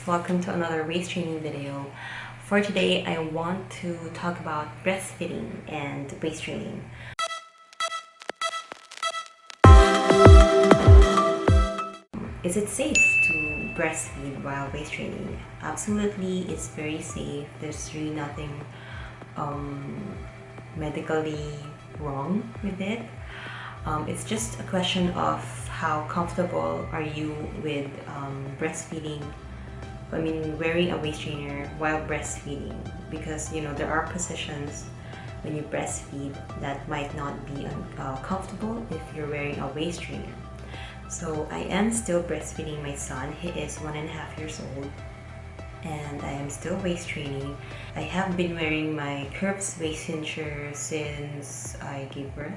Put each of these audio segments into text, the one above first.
welcome to another waist training video. For today, I want to talk about breastfeeding and waist training. Is it safe to breastfeed while waist training? Absolutely, it's very safe. There's really nothing medically wrong with it. It's just a question of how comfortable are you with breastfeeding. I mean, wearing a waist trainer while breastfeeding, because there are positions when you breastfeed that might not be comfortable if you're wearing a waist trainer. So I am still breastfeeding my son. He is 1.5 years old, and I am still waist training. I have been wearing my curves waist cincher since I gave birth.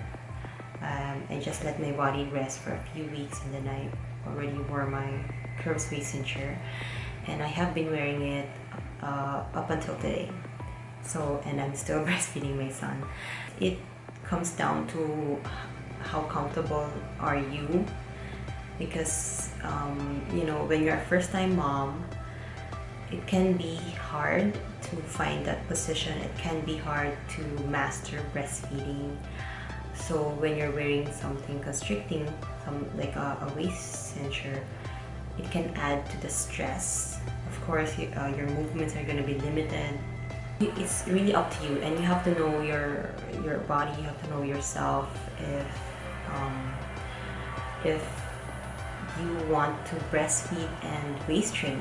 I just let my body rest for a few weeks, and then I already wore my curves waist cincher, and I have been wearing it up until today. And I'm still breastfeeding my son. It comes down to how comfortable are you, because when you're a first-time mom, it can be hard to find that position. It can be hard to master breastfeeding. So when you're wearing something constricting, like a waist cincher, it can add to the stress. Of course, your movements are going to be limited. It's really up to you, and you have to know your body. You have to know yourself if you want to breastfeed and waist train.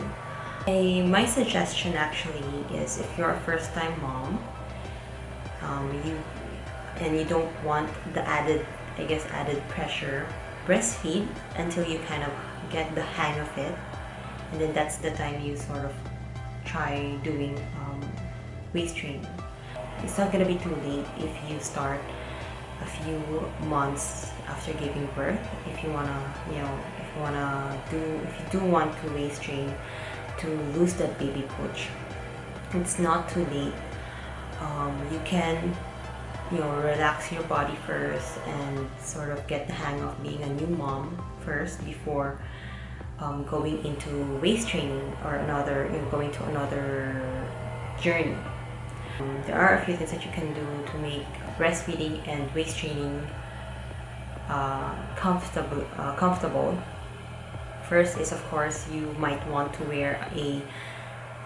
My suggestion actually is, if you're a first-time mom, you don't want the added pressure, breastfeed until you kind of get the hang of it, and then that's the time you sort of try doing waist training. It's not gonna be too late if you start a few months after giving birth. If you do want to waist train to lose that baby pooch, it's not too late. You can relax your body first and sort of get the hang of being a new mom first before going into waist training or going to another journey. There are a few things that you can do to make breastfeeding and waist training comfortable. First is, of course, you might want to wear a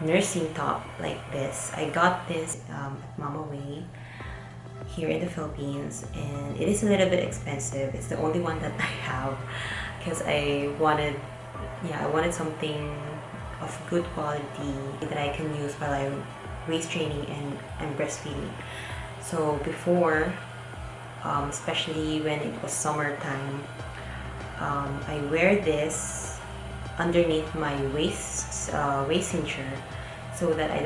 nursing top like this. I got this at Mama Way here in the Philippines, and it is a little bit expensive. It's the only one that I have because I wanted something of good quality that I can use while I'm waist training and breastfeeding. So before, especially when it was summertime, I wear this underneath my waist cincher so that I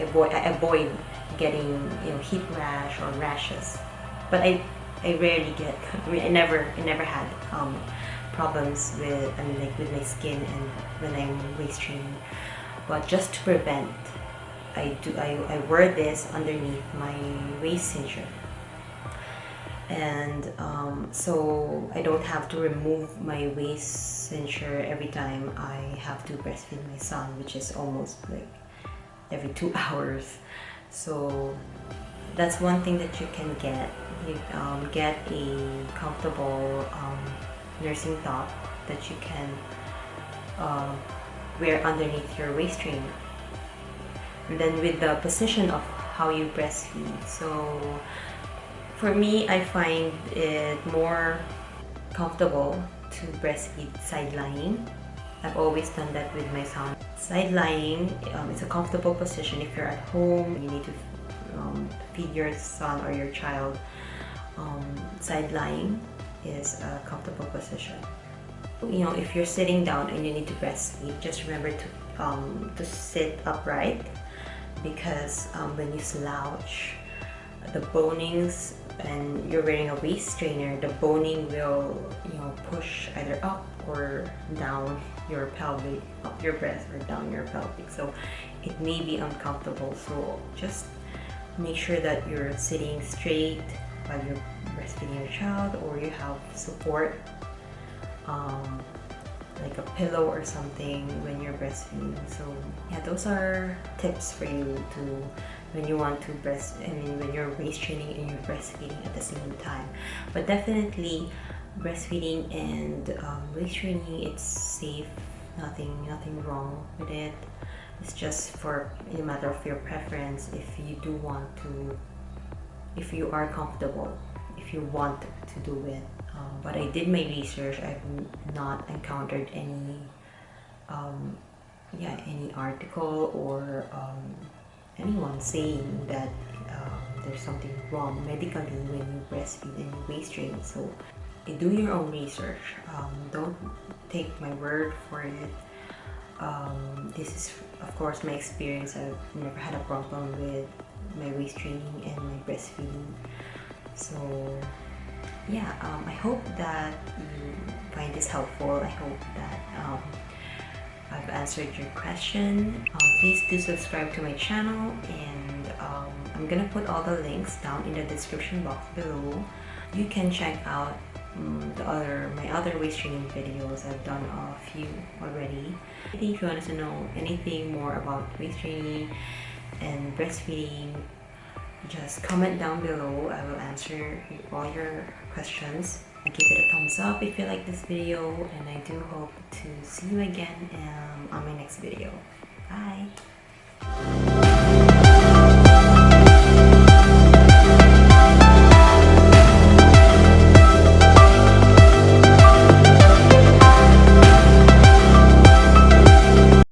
avoid getting heat rash or rashes. But I rarely get. I never had problems with my skin and when I'm waist training. But just to prevent, I wear this underneath my waist cincher, and so I don't have to remove my waist cincher every time I have to breastfeed my son, which is almost like every 2 hours. So that's one thing that you can get. You get a comfortable nursing top that you can wear underneath your waist trainer. And then with the position of how you breastfeed. So for me, I find it more comfortable to breastfeed side lying. I've always done that with my son. Side lying is a comfortable position if you're at home. You need to feed your son or your child. Side lying is a comfortable position. If you're sitting down and you need to breastfeed, just remember to sit upright, because when you slouch, the bonings, and you're wearing a waist trainer, the boning will push either up or down your pelvic, up your breast or down your pelvic, so it may be uncomfortable. So just make sure that you're sitting straight while you're breastfeeding your child, or you have support like a pillow or something when you're breastfeeding. So yeah, those are tips for you to when you want to when you're waist training and you're breastfeeding at the same time. But definitely breastfeeding and waist training, it's safe. Nothing wrong with it. It's just for a matter of your preference. If you do want to, if you are comfortable, if you want to do it. But I did my research. I've not encountered any any article or anyone saying that there's something wrong medically when you breastfeed and you waist train. So do your own research. Don't take my word for it. This is, of course, my experience. I've never had a problem with my waist training and my breastfeeding. So yeah, I hope that you find this helpful. I hope that I've answered your question. Please do subscribe to my channel, and I'm gonna put all the links down in the description box below. You can check out my other waist training videos. I've done a few already. If you want to know anything more about waist training and breastfeeding, just comment down below. I will answer all your questions. Give it a thumbs up if you like this video, and I do hope to see you again on my next video. Bye!